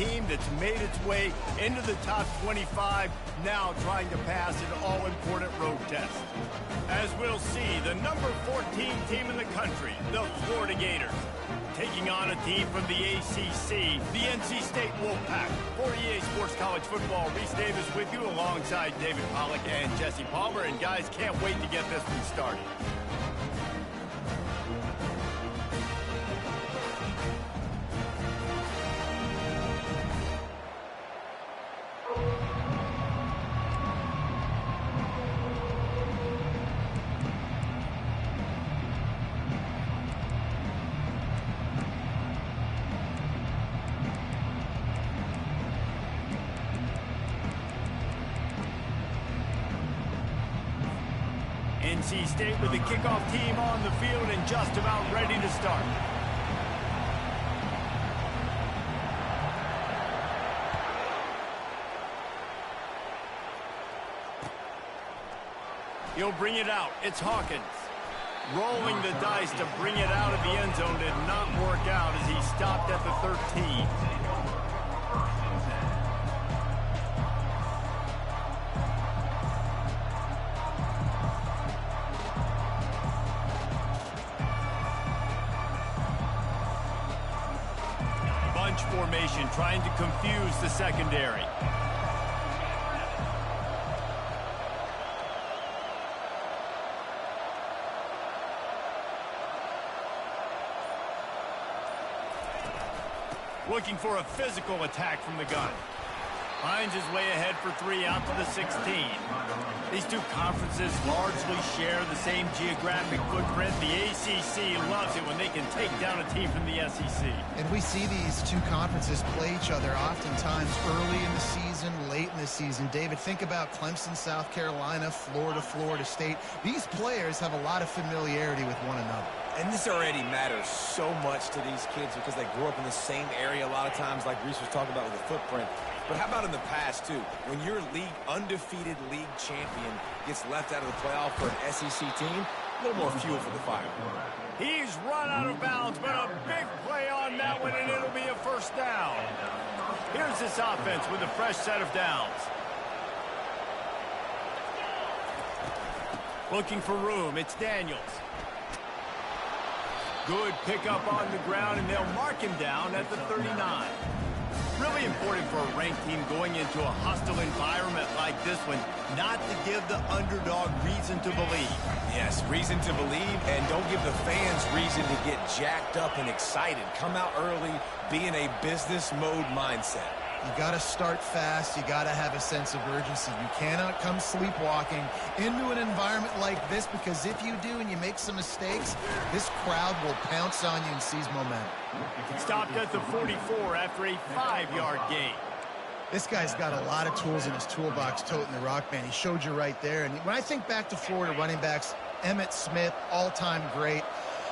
team that's made its way into the top 25, now trying to pass an all-important road test. As we'll see, the number 14 team in the country, the Florida Gators, taking on a team from the ACC, the NC State Wolfpack. For EA Sports College Football, Reese Davis with you alongside David Pollack and Jesse Palmer. And guys, can't wait to get this one started. NC State with the kickoff team on the field and just about ready to start. He'll bring it out. It's Hawkins. Rolling the dice to bring it out of the end zone did not work out as he stopped at the 13. Formation trying to confuse the secondary. Looking for a physical attack from the gun. Finds his way ahead for 3 out to the 16. These two conferences largely share the same geographic footprint. The ACC loves it when they can take down a team from the SEC. And we see these two conferences play each other oftentimes early in the season, late in the season. David, think about Clemson, South Carolina, Florida, Florida State. These players have a lot of familiarity with one another. And this already matters so much to these kids because they grew up in the same area a lot of times, like Reese was talking about with the footprint. But how about in the past, too? When your undefeated league champion gets left out of the playoff for an SEC team, a little more fuel for the fire. He's run out of bounds, but a big play on that one, and it'll be a first down. Here's this offense with a fresh set of downs. Looking for room, it's Daniels. Good pickup on the ground, and they'll mark him down at the 39. Really important for a ranked team going into a hostile environment like this one, not to give the underdog reason to believe. Yes, reason to believe, and don't give the fans reason to get jacked up and excited. Come out early, be in a business mode mindset. You got to start fast. You got to have a sense of urgency. You cannot come sleepwalking into an environment like this, because if you do and you make some mistakes, this crowd will pounce on you and seize momentum. Stopped at the 44 after a 5-yard gain. This guy's got a lot of tools in his toolbox, toting the rock, man. He showed you right there. And when I think back to Florida running backs, Emmitt Smith, all-time great.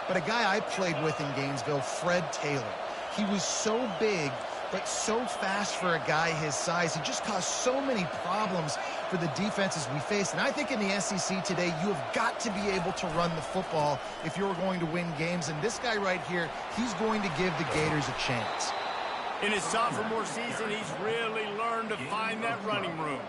But a guy I played with in Gainesville, Fred Taylor. He was so big, but so fast for a guy his size. He just caused so many problems for the defenses we faced. And I think in the SEC today, you have got to be able to run the football if you're going to win games. And this guy right here, he's going to give the Gators a chance. In his sophomore season, he's really learned to find that running room.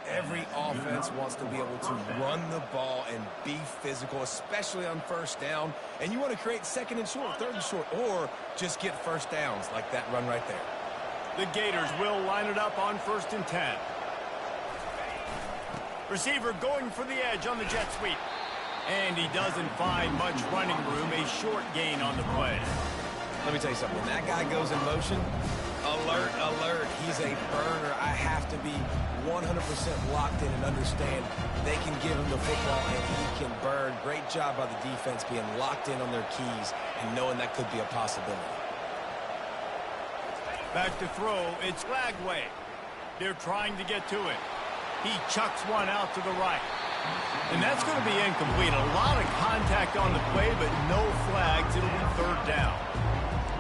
Every offense wants to be able to run the ball and be physical, especially on first down. And you want to create second and short, third and short, or just get first downs like that run right there. The Gators will line it up on 1st and 10. Receiver going for the edge on the jet sweep. And he doesn't find much running room, a short gain on the play. Let me tell you something. When that guy goes in motion, alert, alert. He's a burner. I have to be 100% locked in and understand they can give him the football and he can burn. Great job by the defense being locked in on their keys and knowing that could be a possibility. Back to throw, it's Lagway. They're trying to get to it. He chucks one out to the right. And that's going to be incomplete. A lot of contact on the play, but no flags. It'll be 3rd down.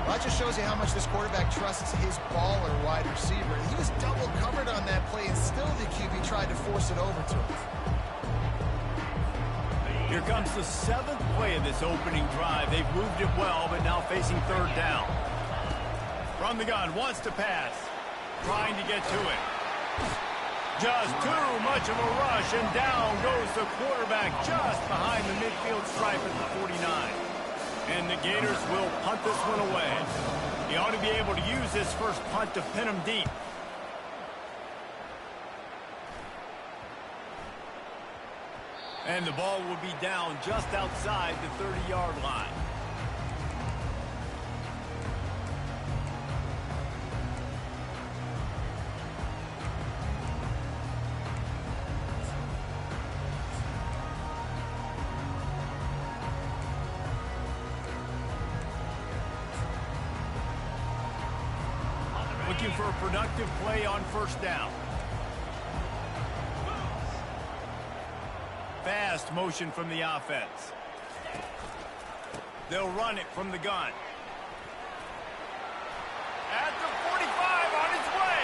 Well, that just shows you how much this quarterback trusts his baller wide receiver. He was double covered on that play, and still the QB tried to force it over to him. Here comes the 7th play of this opening drive. They've moved it well, but now facing 3rd down. From the gun, wants to pass. Trying to get to it. Just too much of a rush, and down goes the quarterback just behind the midfield stripe at the 49. And the Gators will punt this one away. He ought to be able to use this first punt to pin him deep. And the ball will be down just outside the 30-yard line. Looking for a productive play on first down. Fast motion from the offense. They'll run it from the gun. At the 45, on his way.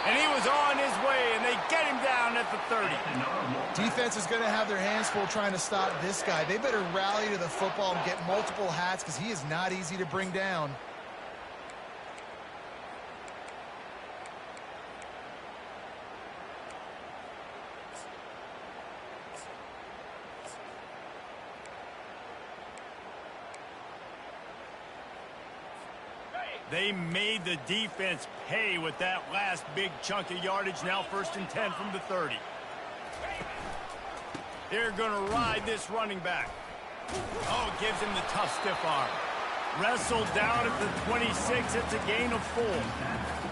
And he was on his way, and they get him down at the 30. Defense is going to have their hands full trying to stop this guy. They better rally to the football and get multiple hats because he is not easy to bring down. They made the defense pay with that last big chunk of yardage. Now 1st and 10 from the 30. They're going to ride this running back. Oh, gives him the tough stiff arm. Wrestled down at the 26. It's a gain of 4.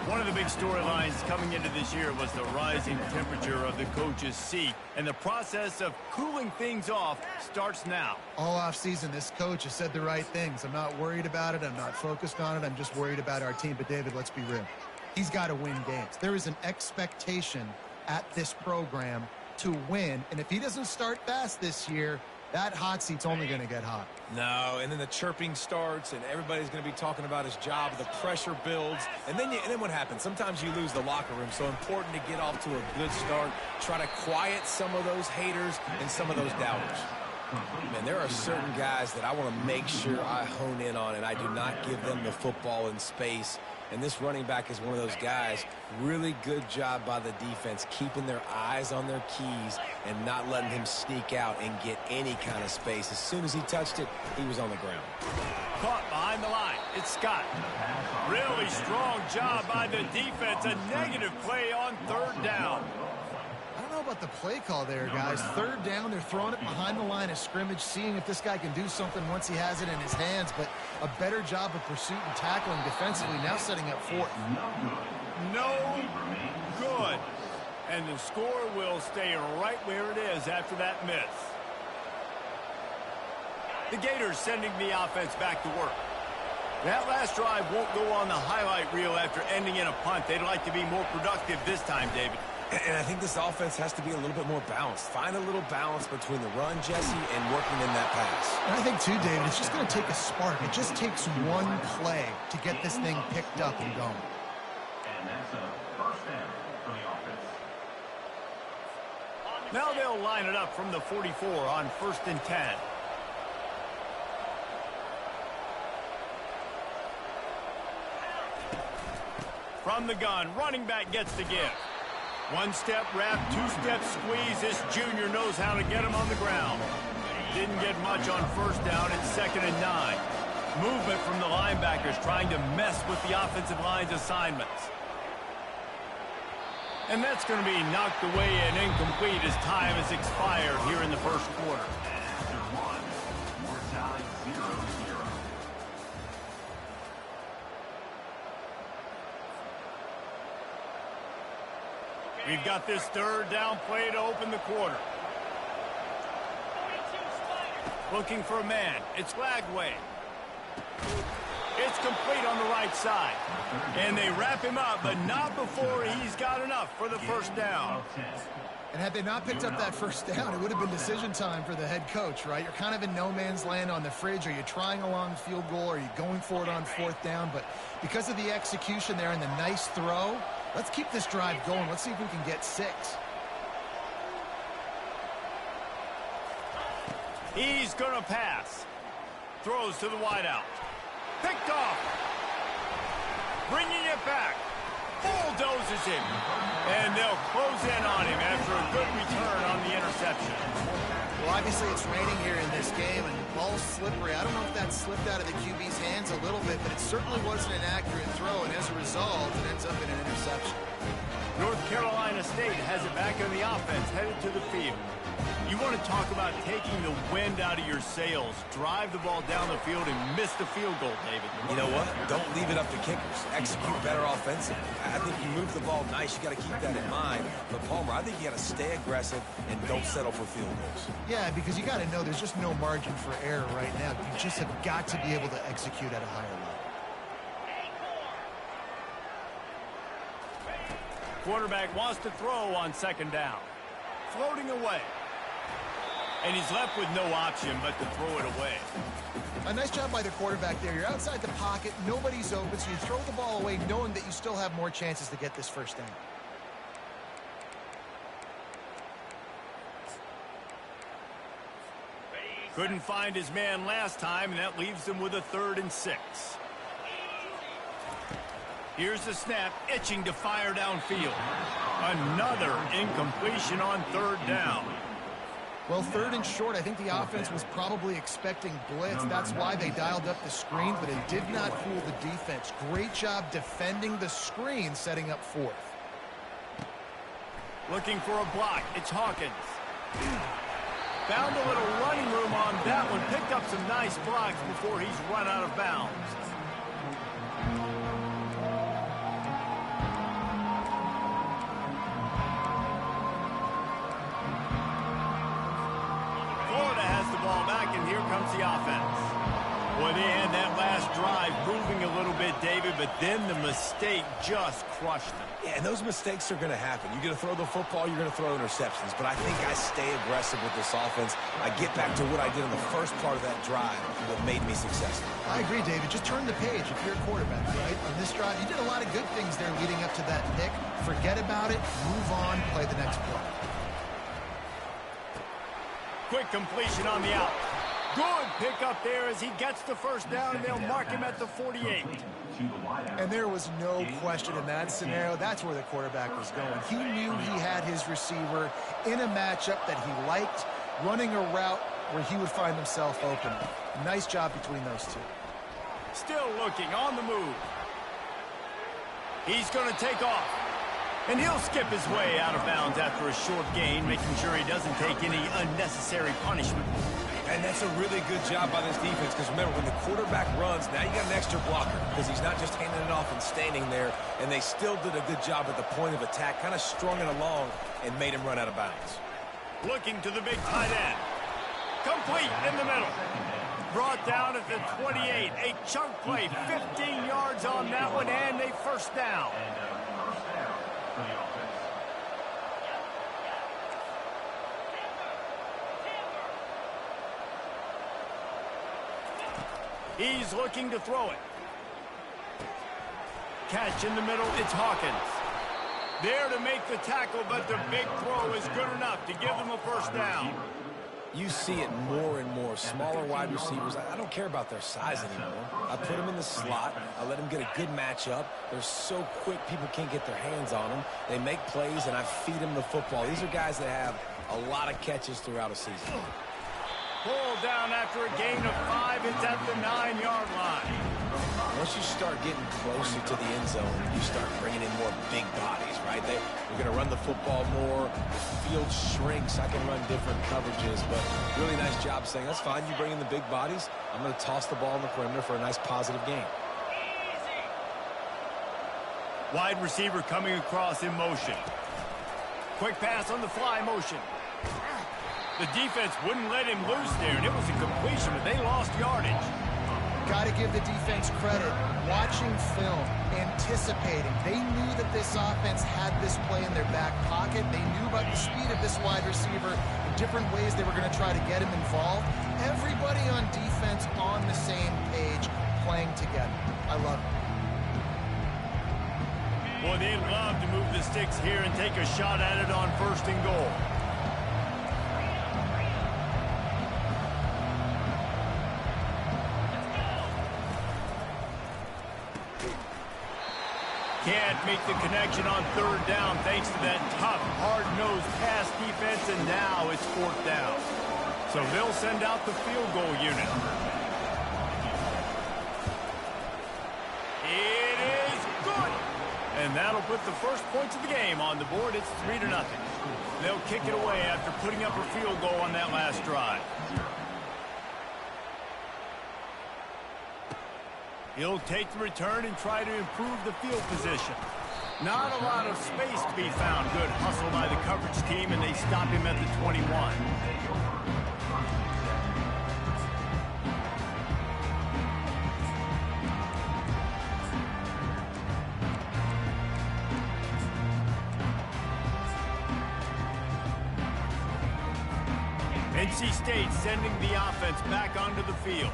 One of the big storylines coming into this year was the rising temperature of the coach's seat. And the process of cooling things off starts now. All offseason, this coach has said the right things. I'm not worried about it. I'm not focused on it. I'm just worried about our team. But, David, let's be real. He's got to win games. There is an expectation at this program to win. And if he doesn't start fast this year, that hot seat's only going to get hot. No, and then the chirping starts, and everybody's going to be talking about his job. The pressure builds, and then what happens? Sometimes you lose the locker room, so important to get off to a good start. Try to quiet some of those haters and some of those doubters. Man, there are certain guys that I want to make sure I hone in on, and I do not give them the football in space. And this running back is one of those guys. Really good job by the defense, keeping their eyes on their keys and not letting him sneak out and get any kind of space. As soon as he touched it, he was on the ground. Caught behind the line. It's Scott. Really strong job by the defense. A negative play on 3rd down. I don't know about the play call there, guys. 3rd down, they're throwing it behind the line of scrimmage, seeing if this guy can do something once he has it in his hands, but a better job of pursuit and tackling defensively, now setting up 4th. No good. And the score will stay right where it is after that miss. The Gators sending the offense back to work. That last drive won't go on the highlight reel after ending in a punt. They'd like to be more productive this time, David. And I think this offense has to be a little bit more balanced. Find a little balance between the run, Jesse, and working in that pass. And I think, too, David, it's just going to take a spark. It just takes one play to get this thing picked up and going. And that's a 1st down for the offense. Now they'll line it up from the 44 on 1st and 10. From the gun, running back gets the give. 1-step wrap, 2-step squeeze. This junior knows how to get him on the ground. Didn't get much on 1st down. It's 2nd and 9. Movement from the linebackers trying to mess with the offensive line's assignments. And that's going to be knocked away and incomplete as time has expired here in the 1st quarter. After 1, we're tied 0-0. We've got this 3rd down play to open the quarter. Looking for a man. It's Lagway. It's complete on the right side. And they wrap him up, but not before he's got enough for the 1st down. And had they not picked up that 1st down, it would have been decision time for the head coach, right? You're kind of in no man's land on the fridge. Are you trying a long field goal? Are you going for it on 4th down? But because of the execution there and the nice throw, let's keep this drive going. Let's see if we can get 6. He's going to pass. Throws to the wideout. Picked off. bringing it back. Bulldozes him. And they'll close in on him after a good return on the interception. Well, obviously it's raining here in this game, and the ball's slippery. I don't know if that slipped out of the QB's hands a little bit, but it certainly wasn't an accurate throw, and as a result, it ends up in an interception. North Carolina State has it back on the offense, headed to the field. You want to talk about taking the wind out of your sails. Drive the ball down the field and miss the field goal, David. You know what? Don't leave it up to kickers. Execute better offensively. I think you move the ball nice. You got to keep that in mind. But, Palmer, I think you got to stay aggressive and don't settle for field goals. Yeah, because you got to know there's just no margin for error right now. You just have got to be able to execute at a higher level. Quarterback wants to throw on second down. Floating away. And he's left with no option but to throw it away. A nice job by the quarterback there. You're outside the pocket, nobody's open, so you throw the ball away knowing that you still have more chances to get this first down. Couldn't find his man last time, and that leaves him with a 3rd and 6. Here's the snap, itching to fire downfield. Another incompletion on 3rd down. Well, 3rd and short, I think the offense was probably expecting blitz. That's why they dialed up the screen, but it did not fool the defense. Great job defending the screen, setting up 4th. Looking for a block. It's Hawkins. Found a little running room on that one. Picked up some nice blocks before he's run out of bounds. Here comes the offense. Well, they had that last drive moving a little bit, David, but then the mistake just crushed them. Yeah, and those mistakes are going to happen. You're going to throw the football, you're going to throw interceptions. But I think I stay aggressive with this offense. I get back to what I did in the first part of that drive that made me successful. I agree, David. Just turn the page if you're a quarterback, right? On this drive, you did a lot of good things there leading up to that pick. Forget about it, move on, play the next play. Quick completion on the out. Good pickup there as he gets the first down, and they'll mark him at the 48. And there was no question in that scenario. That's where the quarterback was going. He knew he had his receiver in a matchup that he liked, running a route where he would find himself open. Nice job between those two. Still looking on the move. He's going to take off. And he'll skip his way out of bounds after a short gain, making sure he doesn't take any unnecessary punishment. And that's a really good job by this defense, because remember, when the quarterback runs, now you got an extra blocker, because he's not just handing it off and standing there, and they still did a good job at the point of attack, kind of strung it along and made him run out of bounds. Looking to the big tight end. Complete in the middle. Brought down at the 28. A chunk play, 15 yards on that one, and a first down. He's looking to throw it. Catch in the middle, it's Hawkins. There to make the tackle, but the big throw is good enough to give them a first down. You see it more and more. Smaller wide receivers, I don't care about their size anymore. I put them in the slot. I let them get a good matchup. They're so quick, people can't get their hands on them. They make plays, and I feed them the football. These are guys that have a lot of catches throughout a season. Pulled down after a gain of 5. It's at the 9-yard line. Once you start getting closer to the end zone, you start bringing in more big bodies, right? We're going to run the football more. The field shrinks. I can run different coverages, but really nice job saying, that's fine. You bring in the big bodies. I'm going to toss the ball in the perimeter for a nice positive gain. Wide receiver coming across in motion. Quick pass on the fly motion. The defense wouldn't let him loose there, and it was a completion, but they lost yardage. Got to give the defense credit. Watching film, anticipating. They knew that this offense had this play in their back pocket. They knew about the speed of this wide receiver, the different ways they were going to try to get him involved. Everybody on defense on the same page, playing together. I love it. Boy, they'd love to move the sticks here and take a shot at it on 1st and goal. make the connection on third down thanks to that tough, hard-nosed pass defense, and now it's fourth down. So they'll send out the field goal unit. It is good! And that'll put the first points of the game on the board. It's 3-0. They'll kick it away after putting up a field goal on that last drive. He'll take the return and try to improve the field position. Not a lot of space to be found. Good hustle by the coverage team, and they stop him at the 21. NC State sending the offense back onto the field.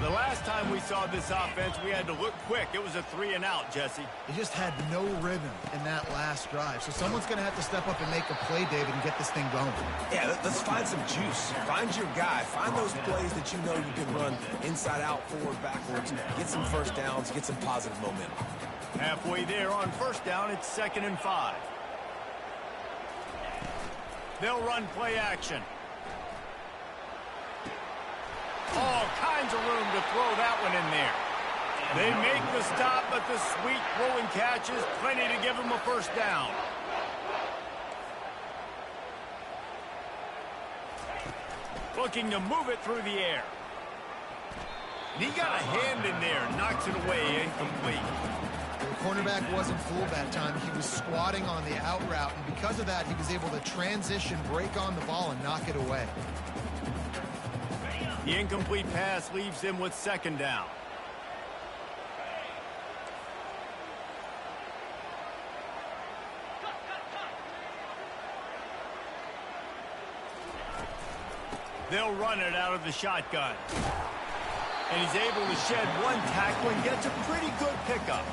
The last time we saw this offense, we had to look quick. It was a 3-and-out, Jesse. He just had no rhythm in that last drive. So someone's going to have to step up and make a play, David, and get this thing going. Yeah, let's find some juice. Find your guy. Find those plays that you know you can run inside out, forward, backwards. Get some first downs. Get some positive momentum. Halfway there on first down, it's 2nd and 5. They'll run play action. All kinds of room to throw that one in there. They make the stop, but the sweet throwing catch is plenty to give them a first down. Looking to move it through the air. And he got a hand in there, knocks it away, incomplete. The cornerback wasn't fooled that time. He was squatting on the out route, and because of that, he was able to transition, break on the ball, and knock it away. The incomplete pass leaves him with 2nd down. They'll run it out of the shotgun. And he's able to shed one tackle and gets a pretty good pickup.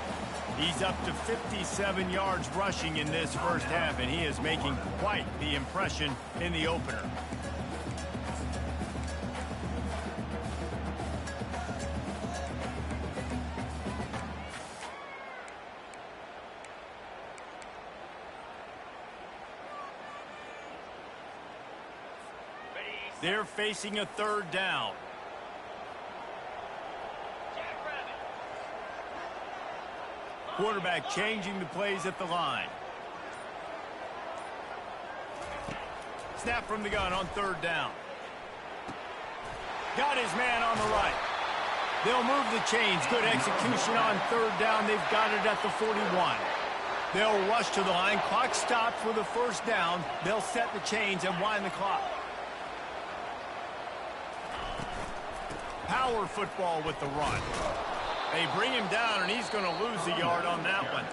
He's up to 57 yards rushing in this first half, and he is making quite the impression in the opener. They're facing a 3rd down. Quarterback changing the plays at the line. Snap from the gun on 3rd down. Got his man on the right. They'll move the chains. Good execution on 3rd down. They've got it at the 41. They'll rush to the line. Clock stopped for the first down. They'll set the chains and wind the clock. Power football with the run. They bring him down, and he's going to lose a yard on that one.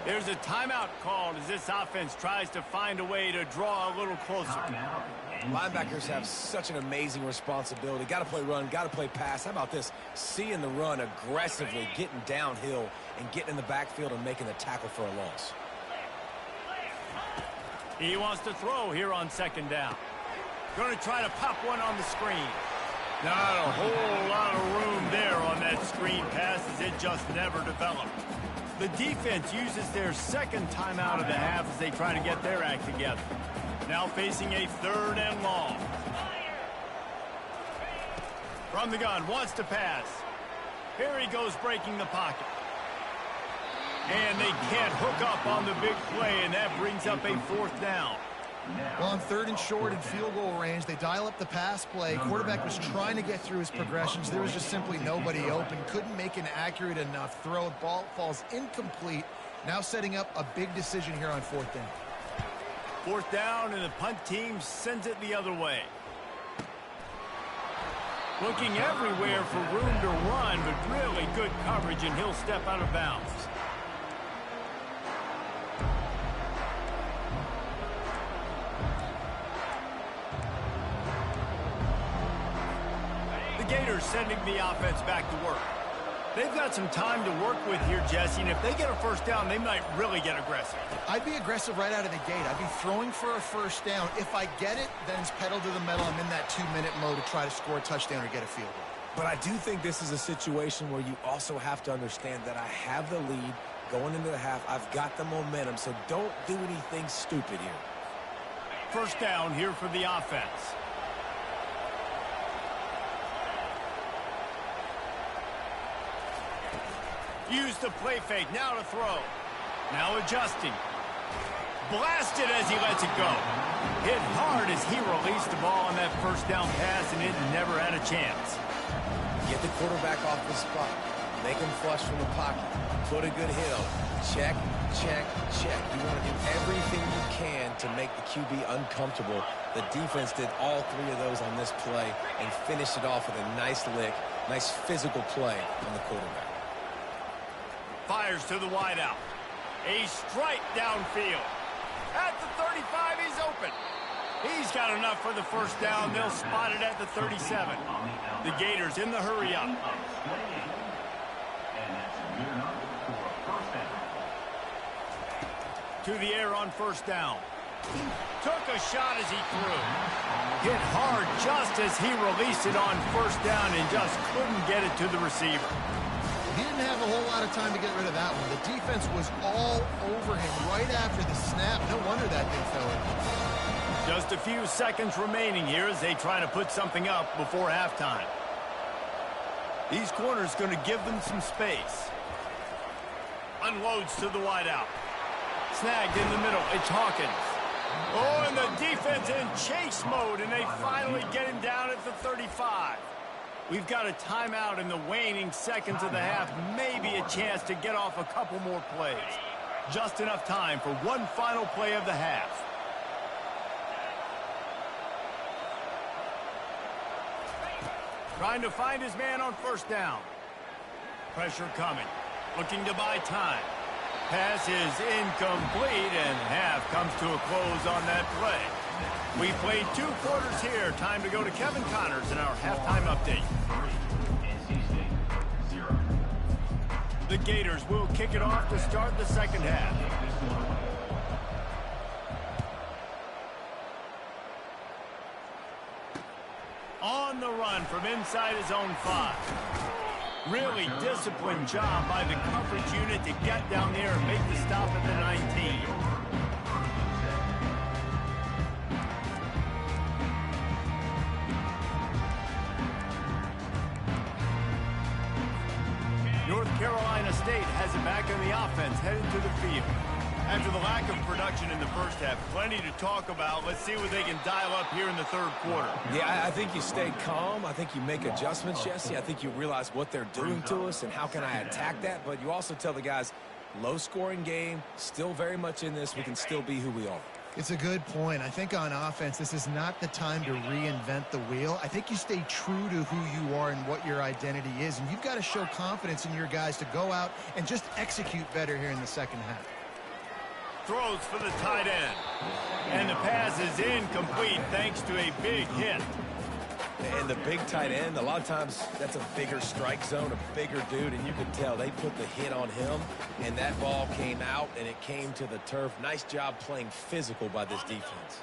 There's a timeout called as this offense tries to find a way to draw a little closer. Linebackers have such an amazing responsibility. Got to play run, got to play pass. How about this? Seeing the run aggressively, getting downhill, and getting in the backfield and making the tackle for a loss. He wants to throw here on 2nd down. Going to try to pop one on the screen. Not a whole lot of room there on that screen pass as it just never developed. The defense uses their 2nd timeout of the half as they try to get their act together. Now facing a 3rd and long. From the gun, wants to pass. Here he goes breaking the pocket. And they can't hook up on the big play, and that brings up a 4th down. Well, on 3rd and short in field goal range, they dial up the pass play. Quarterback was trying to get through his progressions. There was just simply nobody open. Couldn't make an accurate enough throw. Ball falls incomplete. Now setting up a big decision here on 4th down. 4th down, and the punt team sends it the other way. Looking everywhere for room to run, but really good coverage, and he'll step out of bounds. The Gators sending the offense back to work. They've got some time to work with here, Jesse, and if they get a first down, they might really get aggressive. I'd be aggressive right out of the gate. I'd be throwing for a first down. If I get it, then it's pedal to the metal. I'm in that 2-minute mode to try to score a touchdown or get a field goal. But I do think this is a situation where you also have to understand that I have the lead. Going into the half, I've got the momentum, so don't do anything stupid here. First down here for the offense. Use the play fake, now to throw. Now adjusting. Blasted as he lets it go. Hit hard as he released the ball on that first down pass, and it never had a chance. Get the quarterback off the spot. Make him flush from the pocket. Put a good hit on him. Check, check, check. You want to do everything you can to make the QB uncomfortable. The defense did all three of those on this play and finished it off with a nice lick, nice physical play on the quarterback. Fires to the wideout. A strike downfield. At the 35, he's open. He's got enough for the first down. They'll spot it at the 37. The Gators in the hurry up. To the air on first down. Took a shot as he threw. Hit hard just as he released it on first down and just couldn't get it to the receiver. He didn't have a whole lot of time to get rid of that one. The defense was all over him right after the snap. No wonder that thing fell in. Just a few seconds remaining here as they try to put something up before halftime. These corners going to give them some space. Unloads to the wideout. Snagged in the middle. It's Hawkins. Oh, and the defense in chase mode, and they finally get him down at the 35. We've got a timeout in the waning seconds of the half. Maybe a chance to get off a couple more plays. Just enough time for one final play of the half. Trying to find his man on first down. Pressure coming. Looking to buy time. Pass is incomplete, and half comes to a close on that play. We played 2 quarters here. Time to go to Kevin Connors in our halftime update. The Gators will kick it off to start the second half. On the run from inside his own 5. Really disciplined job by the coverage unit to get down there and make the stop at the 19. North Carolina State has it back on the offense, headed to the field. After the lack of production in the first half, plenty to talk about. Let's see what they can dial up here in the third quarter. Yeah, I think you stay calm. I think you make adjustments, Jesse. I think you realize what they're doing to us and how can I attack that. But you also tell the guys, low-scoring game, still very much in this. We can still be who we are. It's a good point. I think on offense, this is not the time to reinvent the wheel. I think you stay true to who you are and what your identity is. And you've got to show confidence in your guys to go out and just execute better here in the second half. Throws for the tight end. And the pass is incomplete thanks to a big hit. And the big tight end, a lot of times that's a bigger strike zone, a bigger dude, and you could tell they put the hit on him, and that ball came out, and it came to the turf. Nice job playing physical by this defense.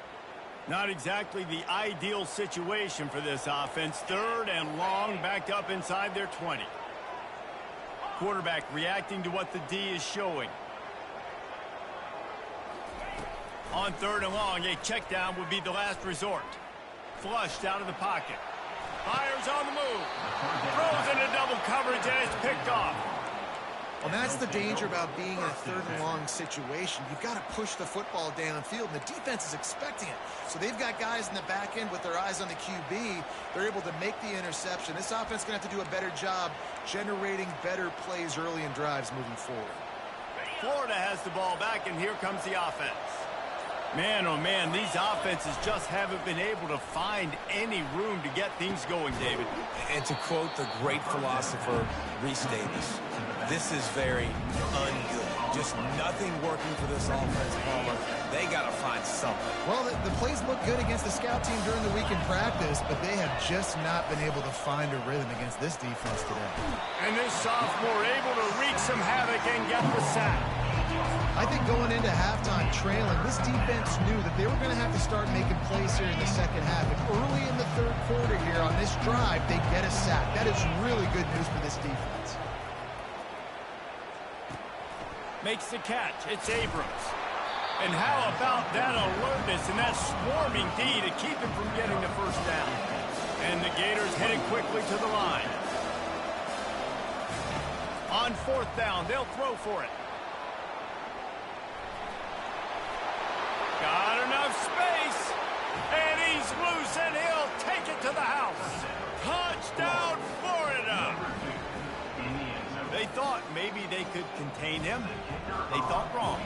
Not exactly the ideal situation for this offense. Third and long, backed up inside their 20. Quarterback reacting to what the D is showing. On third and long, a check down would be the last resort. Flushed out of the pocket. Fires on the move. Throws into double coverage, and it's picked off. Well, that's the danger about being in a third and long situation. You've got to push the football downfield, and the defense is expecting it. So they've got guys in the back end with their eyes on the QB. They're able to make the interception. This offense is going to have to do a better job generating better plays early in drives moving forward. Florida has the ball back, and here comes the offense. Man, oh man, these offenses just haven't been able to find any room to get things going, David. And to quote the great philosopher, Reese Davis, this is very ungood. Just nothing working for this offense, Palmer. They got to find something. Well, the plays look good against the scout team during the week in practice, but they have just not been able to find a rhythm against this defense today. And this sophomore able to wreak some havoc and get the sack. I think going into halftime trailing, this defense knew that they were going to have to start making plays here in the second half. And early in the third quarter here on this drive, they get a sack. That is really good news for this defense. Makes the catch. It's Abrams. And how about that alertness and that swarming D to keep him from getting the first down? And the Gators headed quickly to the line. On 4th down, they'll throw for it. Got enough space. And he's loose, and he'll take it to the house. Touchdown, Florida. They thought maybe they could contain him. They thought wrong.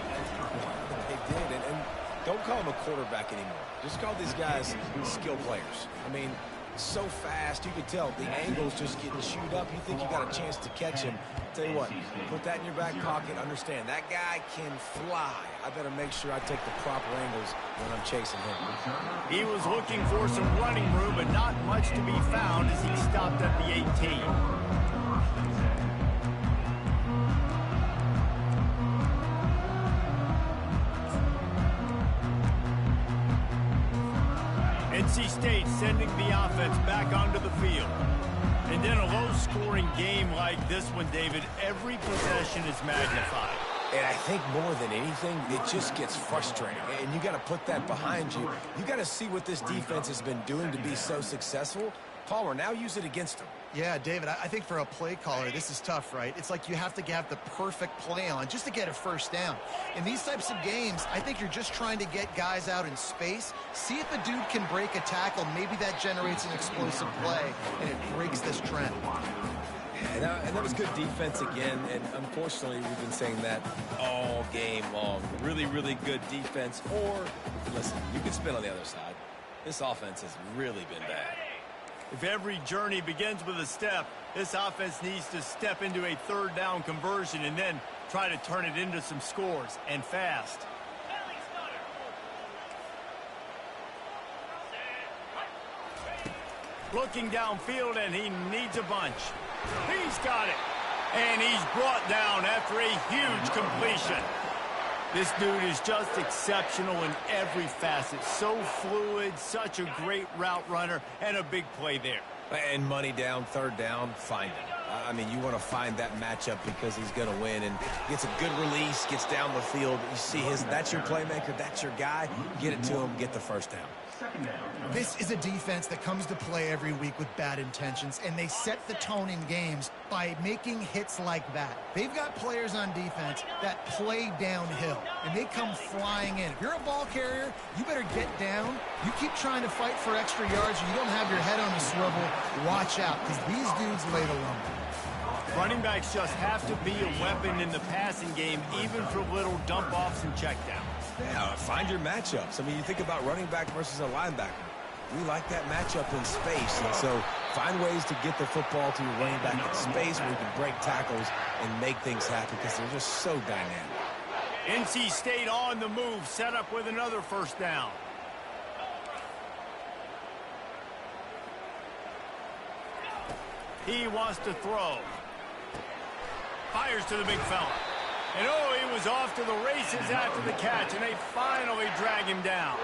They did, and don't call him a quarterback anymore. Just call these guys skill players. I mean, so fast, you can tell the angle's just getting chewed up. You think you got a chance to catch him. Tell you what, put that in your back pocket. Understand, that guy can fly. I better make sure I take the proper angles when I'm chasing him. He was looking for some running room, but not much to be found as he stopped at the 18. NC State sending the offense back onto the field. And in a low-scoring game like this one, David, every possession is magnified. And I think more than anything, it just gets frustrating. And you got to put that behind you. You got to see what this defense has been doing to be so successful. Palmer, now use it against them. Yeah, David, I think for a play caller, this is tough, right? It's like you have to have the perfect play on just to get a first down. In these types of games, I think you're just trying to get guys out in space, see if a dude can break a tackle. Maybe that generates an explosive play, and it breaks this trend. And that was good defense again, and unfortunately, we've been saying that all game long. Really, really good defense, or, listen, you can spin on the other side. This offense has really been bad. If every journey begins with a step, this offense needs to step into a 3rd down conversion and then try to turn it into some scores, and fast. Looking downfield, and he needs a bunch. He's got it. And he's brought down after a huge completion. This dude is just exceptional in every facet. So fluid, such a great route runner, and a big play there. And money down, 3rd down, find him. I mean, you want to find that matchup because he's going to win. And gets a good release, gets down the field. You see that's your playmaker, that's your guy. Get it to him, get the first down. This is a defense that comes to play every week with bad intentions, and they set the tone in games by making hits like that. They've got players on defense that play downhill, and they come flying in. If you're a ball carrier, you better get down. You keep trying to fight for extra yards, or you don't have your head on a swivel. Watch out, because these dudes lay the lumber. Running backs just have to be a weapon in the passing game, even for little dump-offs and checkdowns. Yeah, find your matchups. I mean, you think about running back versus a linebacker. We like that matchup in space, and so find ways to get the football to your running back in space where you can break tackles and make things happen because they're just so dynamic. NC State on the move, set up with another 1st down. He wants to throw. Fires to the big fella. And oh, he was off to the races after the catch, and they finally drag him down.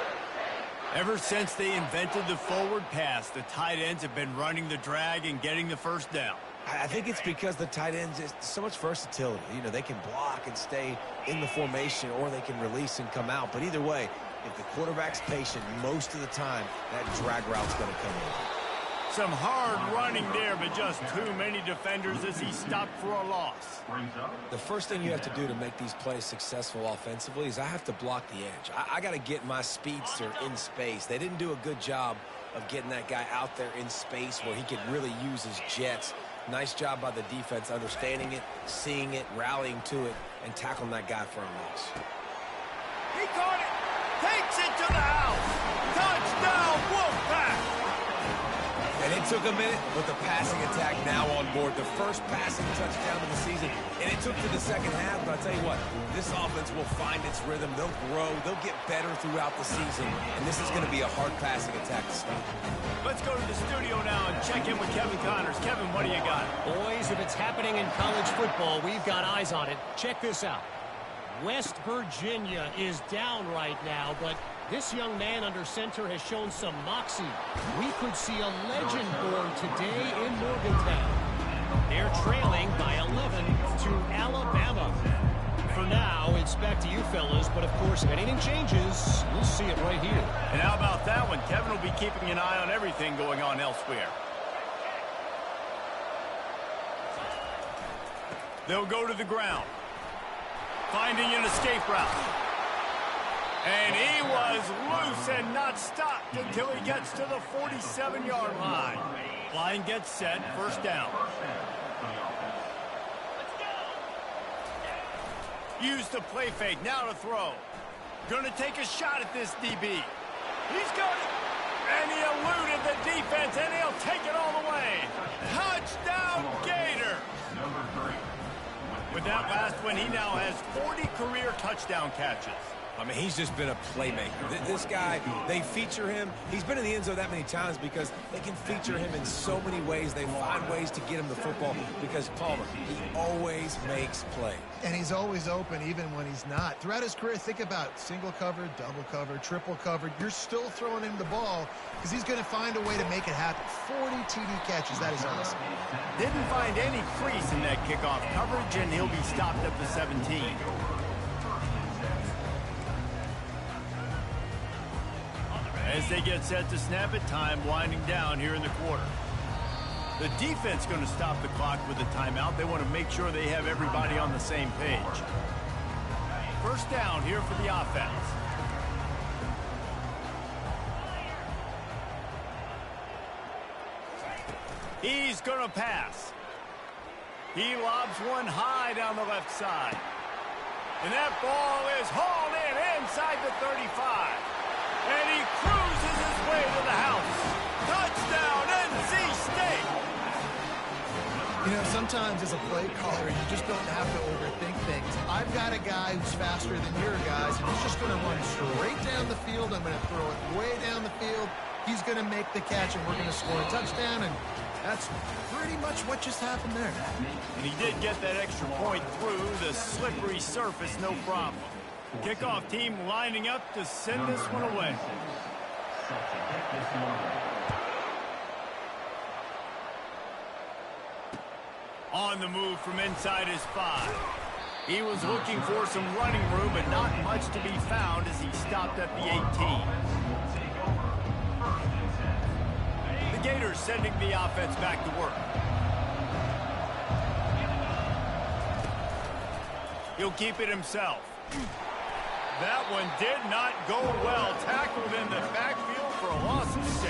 Ever since they invented the forward pass, the tight ends have been running the drag and getting the 1st down. I think it's because the tight ends is so much versatility. You know, they can block and stay in the formation, or they can release and come out. But either way, if the quarterback's patient, most of the time, that drag route's going to come in. Some hard running there, but just too many defenders as he stopped for a loss. The first thing you have to do to make these plays successful offensively is I have to block the edge. I got to get my speedster in space. They didn't do a good job of getting that guy out there in space where he could really use his jets. Nice job by the defense understanding it, seeing it, rallying to it, and tackling that guy for a loss. He caught it! Takes it to the house! Touchdown, Wolfpack! And it took a minute, but the passing attack now on board. The first passing touchdown of the season, and it took to the second half. But I'll tell you what, this offense will find its rhythm. They'll grow. They'll get better throughout the season, and this is going to be a hard passing attack to stop. Let's go to the studio now and check in with Kevin Connors. Kevin, what do you got? Boys, if it's happening in college football, we've got eyes on it. Check this out. West Virginia is down right now, but this young man under center has shown some moxie. We could see a legend born today in Morgantown. They're trailing by 11 to Alabama. For for now, it's back to you fellas. But, of course, if anything changes, we'll see it right here. And how about that one? Kevin will be keeping an eye on everything going on elsewhere. They'll go to the ground, finding an escape route. And he was loose and not stopped until he gets to the 47-yard line. Line gets set, first down. Use the play fake, now to throw. Gonna take a shot at this DB. He's got it. And he eluded the defense, and he'll take it all the way. Touchdown, Gator. With that last one, he now has 40 career touchdown catches. I mean, he's just been a playmaker. This guy, they feature him. He's been in the end zone that many times because they can feature him in so many ways. They find ways to get him the football because, Palmer, he always makes plays. And he's always open even when he's not. Throughout his career, think about single covered, double covered, triple covered. You're still throwing him the ball because he's going to find a way to make it happen. 40 TD catches. That is awesome. Didn't find any crease in that kickoff coverage, and he'll be stopped at the 17. As they get set to snap it, time winding down here in the quarter. The defense going to stop the clock with a timeout. They want to make sure they have everybody on the same page. First down here for the offense. He's going to pass. He lobs one high down the left side. And that ball is hauled in inside the 35. And he cruises his way to the house. Touchdown, NC State! You know, sometimes as a play caller, you just don't have to overthink things. I've got a guy who's faster than your guys, and he's just going to run straight down the field. I'm going to throw it way down the field. He's going to make the catch, and we're going to score a touchdown, and that's pretty much what just happened there. And he did get that extra point through the slippery surface, no problem. Kickoff team lining up to send this one away. On the move from inside his 5. He was looking for some running room, but not much to be found as he stopped at the 18. The Gators sending the offense back to work. He'll keep it himself. That one did not go well. Tackled in the backfield for a loss of 6.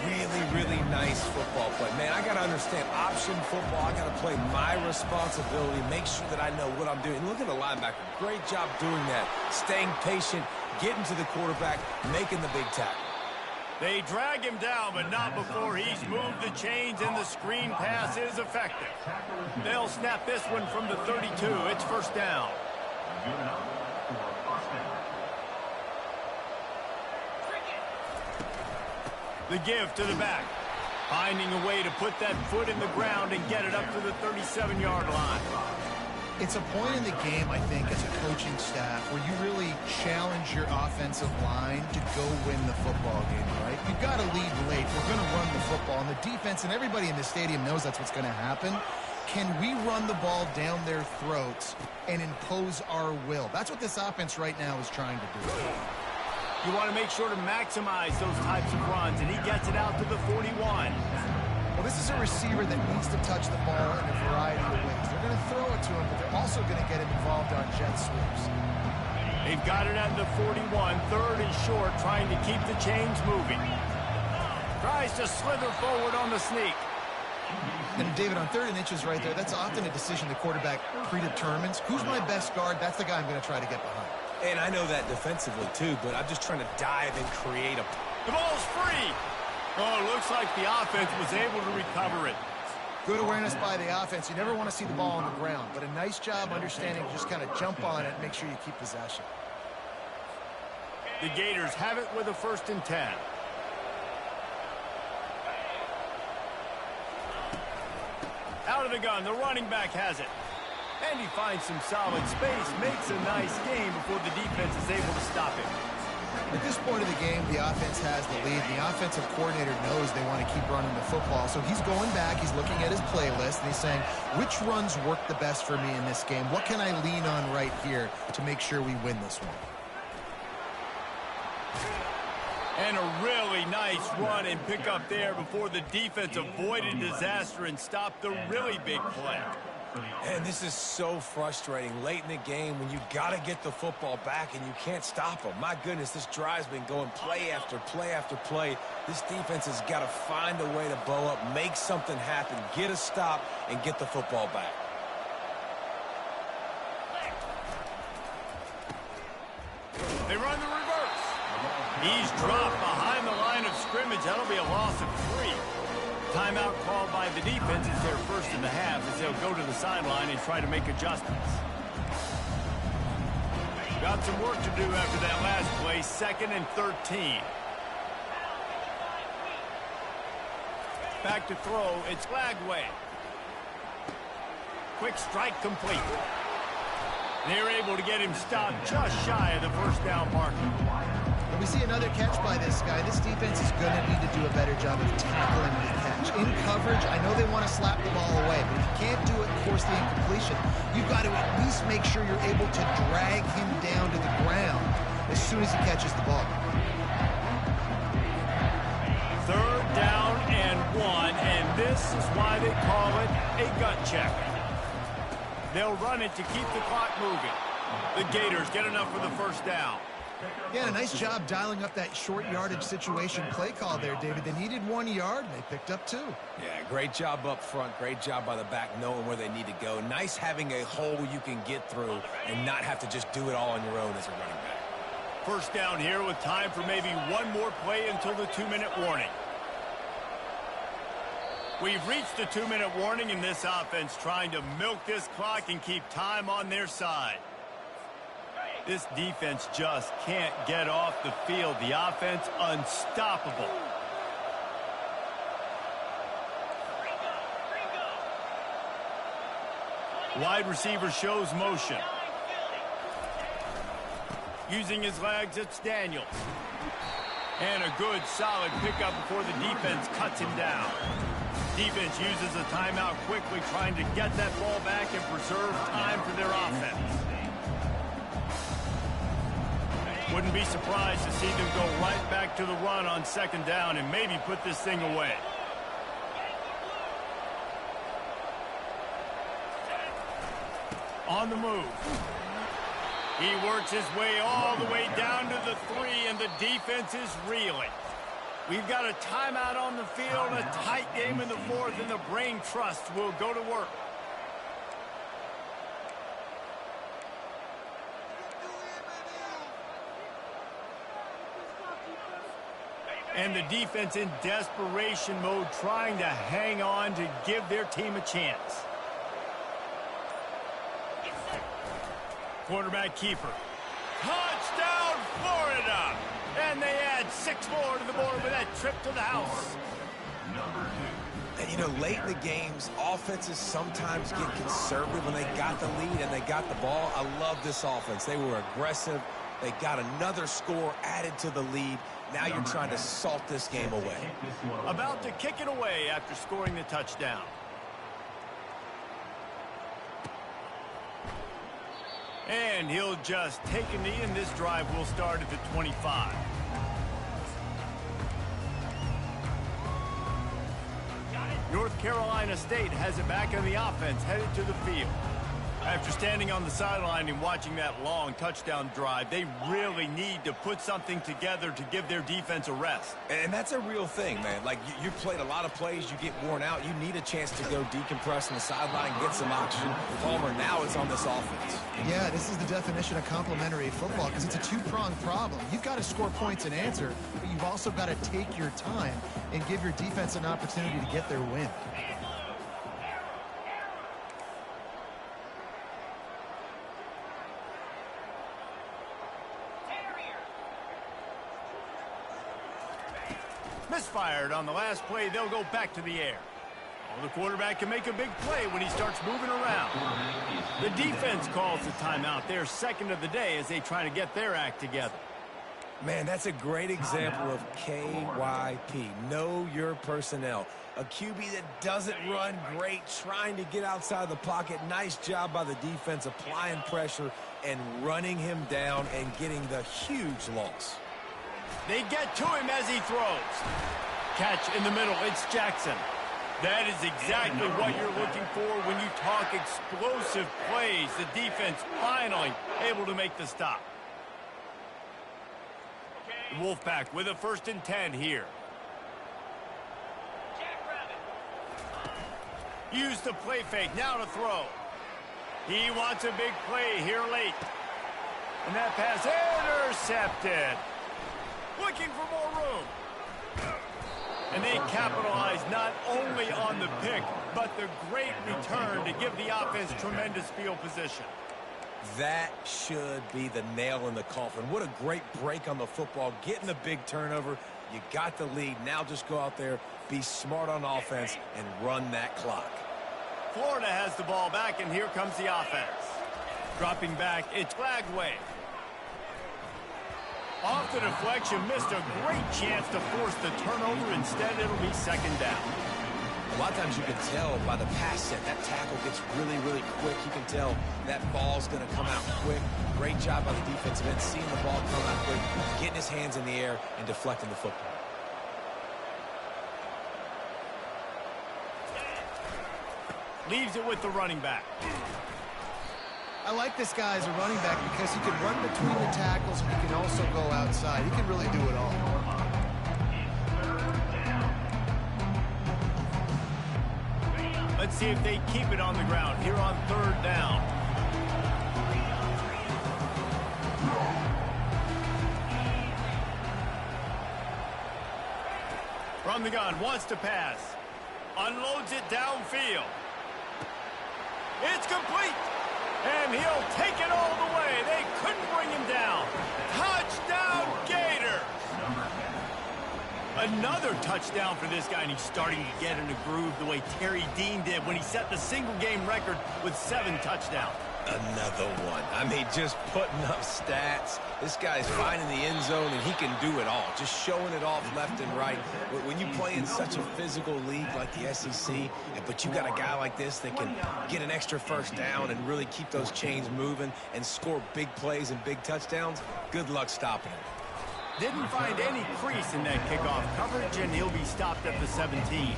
Really, really nice football play. Man, I got to understand option football. I got to play my responsibility, make sure that I know what I'm doing. Look at the linebacker. Great job doing that. Staying patient, getting to the quarterback, making the big tackle. They drag him down, but not before he's moved the chains, and the screen pass is effective. They'll snap this one from the 32. It's first down. The give to the back. Finding a way to put that foot in the ground and get it up to the 37-yard line. It's a point in the game, I think, as a coaching staff where you really challenge your offensive line to go win the football game, right? You've got to lead late. We're going to run the football. And the defense and everybody in the stadium knows that's what's going to happen. Can we run the ball down their throats and impose our will? That's what this offense right now is trying to do. You want to make sure to maximize those types of runs, and he gets it out to the 41. Well, this is a receiver that needs to touch the ball in a variety of ways. They're going to throw it to him, but they're also going to get him involved on jet sweeps. They've got it at the 41, third and short, trying to keep the chains moving. Tries to slither forward on the sneak. And David, on 3rd and inches right there, that's often a decision the quarterback predetermines. Who's my best guard? That's the guy I'm going to try to get behind. And I know that defensively, too, but I'm just trying to dive and create a... The ball's free. Oh, it looks like the offense was able to recover it. Good awareness by the offense. You never want to see the ball on the ground, but a nice job understanding to just kind of jump on it and make sure you keep possession. The Gators have it with a 1st and 10. Out of the gun, the running back has it. And he finds some solid space, makes a nice game before the defense is able to stop him. At this point of the game, the offense has the lead. The offensive coordinator knows they want to keep running the football. So he's going back, he's looking at his playlist, and he's saying, which runs work the best for me in this game? What can I lean on right here to make sure we win this one? And a really nice run and pick up there before the defense avoided disaster and stopped the really big play. And this is so frustrating late in the game when you got to get the football back and you can't stop them. My goodness, this drive's been going play after play after play. This defense has got to find a way to bow up, make something happen, get a stop, and get the football back. They run the reverse. He's dropped behind the line of scrimmage. That'll be a loss of 3. Timeout called by the defense is their first in the half as they'll go to the sideline and try to make adjustments. Got some work to do after that last play, 2nd and 13. Back to throw, it's Lagway. Quick strike complete. They're able to get him stopped just shy of the first down marker. We see another catch by this guy. This defense is going to need to do a better job of tackling the catch. In coverage, I know they want to slap the ball away, but if you can't do it and force the incompletion, you've got to at least make sure you're able to drag him down to the ground as soon as he catches the ball. 3rd down and 1, and this is why they call it a gut check. They'll run it to keep the clock moving. The Gators get enough for the first down. Yeah, a nice job dialing up that short yardage situation play call there, David. They needed 1 yard, and they picked up 2. Yeah, great job up front. Great job by the back knowing where they need to go. Nice having a hole you can get through and not have to just do it all on your own as a running back. First down here with time for maybe one more play until the 2-minute warning. We've reached the 2-minute warning in this offense, trying to milk this clock and keep time on their side. This defense just can't get off the field. The offense unstoppable. Wide receiver shows motion. Using his legs, it's Daniels. And a good, solid pickup before the defense cuts him down. Defense uses a timeout quickly, trying to get that ball back and preserve time for their offense. Wouldn't be surprised to see them go right back to the run on 2nd down and maybe put this thing away. On the move. He works his way all the way down to the 3, and the defense is reeling. We've got a timeout on the field, a tight game in the 4th, and the brain trust will go to work. And the defense in desperation mode, trying to hang on to give their team a chance. Quarterback keeper. Touchdown, Florida! And they add 6 more to the board with that trip to the house. And, you know, late in the games, offenses sometimes get conservative when they got the lead and they got the ball. I love this offense. They were aggressive. They got another score added to the lead. Now you're trying to salt this game away. About to kick it away after scoring the touchdown. And he'll just take a knee, and this drive will start at the 25. North Carolina State has it back on the offense, headed to the field. After standing on the sideline and watching that long touchdown drive, they really need to put something together to give their defense a rest. And that's a real thing, man. Like, you played a lot of plays, you get worn out, you need a chance to go decompress on the sideline, get some oxygen. Palmer, now it's on this offense. Yeah, this is the definition of complementary football because it's a two-pronged problem. You've got to score points and answer, but you've also got to take your time and give your defense an opportunity to get their win. Misfired on the last play, they'll go back to the air. Well, the quarterback can make a big play when he starts moving around. The defense calls the timeout, their second of the day, as they try to get their act together. Man, that's a great example of KYP. Know your personnel. A QB that doesn't run great, trying to get outside the pocket. Nice job by the defense applying pressure and running him down and getting the huge loss. They get to him as he throws. Catch in the middle. It's Jackson. That is exactly what you're looking for when you talk explosive plays. The defense finally able to make the stop. Wolfpack with a 1st and 10 here. Use the play fake, now to throw. He wants a big play here late. And that pass intercepted. Looking for more room. And they capitalize not only on the pick, but the great return to give the offense tremendous field position. That should be the nail in the coffin. What a great break on the football. Getting the big turnover. You got the lead. Now just go out there, be smart on offense, and run that clock. Florida has the ball back, and here comes the offense. Dropping back, it's Flagway. Off the deflection, missed a great chance to force the turnover. Instead, it'll be 2nd down. A lot of times you can tell by the pass set, that tackle gets really, really quick. You can tell that ball's going to come out quick. Great job by the defensive end, seeing the ball come out quick, getting his hands in the air, and deflecting the football. Leaves it with the running back. I like this guy as a running back because he can run between the tackles and he can also go outside. He can really do it all. Let's see if they keep it on the ground here on 3rd down. From the gun, wants to pass. Unloads it downfield. It's complete. And he'll take it all the way. They couldn't bring him down. Touchdown, Gators! Another touchdown for this guy, and he's starting to get in a groove the way Terry Dean did when he set the single-game record with 7 touchdowns. Another one. I mean, just putting up stats. This guy's finding the end zone, and he can do it all. Just showing it off left and right. When you play in such a physical league like the SEC, but you got a guy like this that can get an extra 1st down and really keep those chains moving and score big plays and big touchdowns, good luck stopping him. Didn't find any crease in that kickoff coverage, and he'll be stopped at the 17.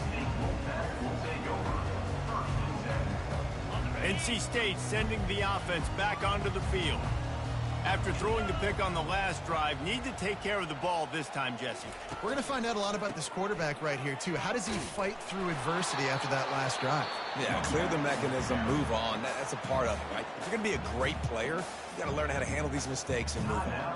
NC State sending the offense back onto the field. After throwing the pick on the last drive, need to take care of the ball this time, Jesse. We're going to find out a lot about this quarterback right here, too. How does he fight through adversity after that last drive? Yeah, clear the mechanism, move on. That's a part of it, right? If you're going to be a great player, you got to learn how to handle these mistakes and move on.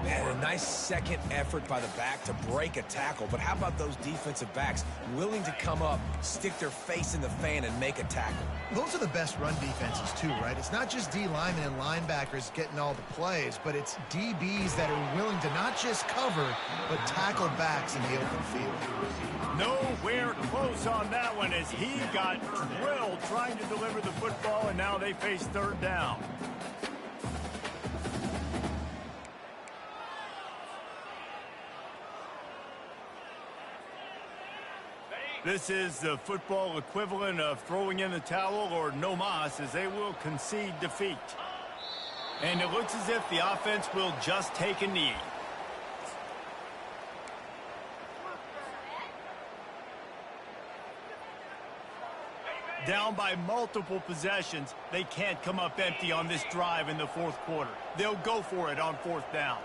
Man, a nice second effort by the back to break a tackle. But how about those defensive backs willing to come up, stick their face in the fan, and make a tackle? Those are the best run defenses, too, right? It's not just D linemen and linebackers getting all the plays, but it's DBs that are willing to not just cover, but tackle backs in the open field. Nowhere close on that one as he got drilled trying to deliver the football, and now they face 3rd down. This is the football equivalent of throwing in the towel or no mas, as they will concede defeat. And it looks as if the offense will just take a knee. Down by multiple possessions, they can't come up empty on this drive in the 4th quarter. They'll go for it on 4th down.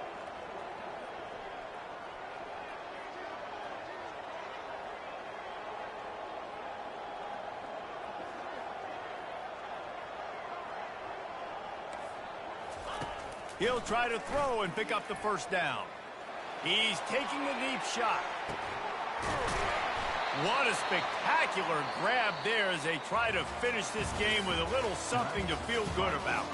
He'll try to throw and pick up the 1st down. He's taking the deep shot. What a spectacular grab there as they try to finish this game with a little something to feel good about.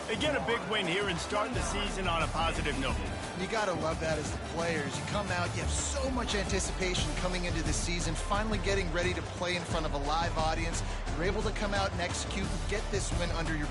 They get a big win here and start the season on a positive note. You got to love that as the players. You come out, you have so much anticipation coming into the season, finally getting ready to play in front of a live audience. You're able to come out and execute and get this win under your belt.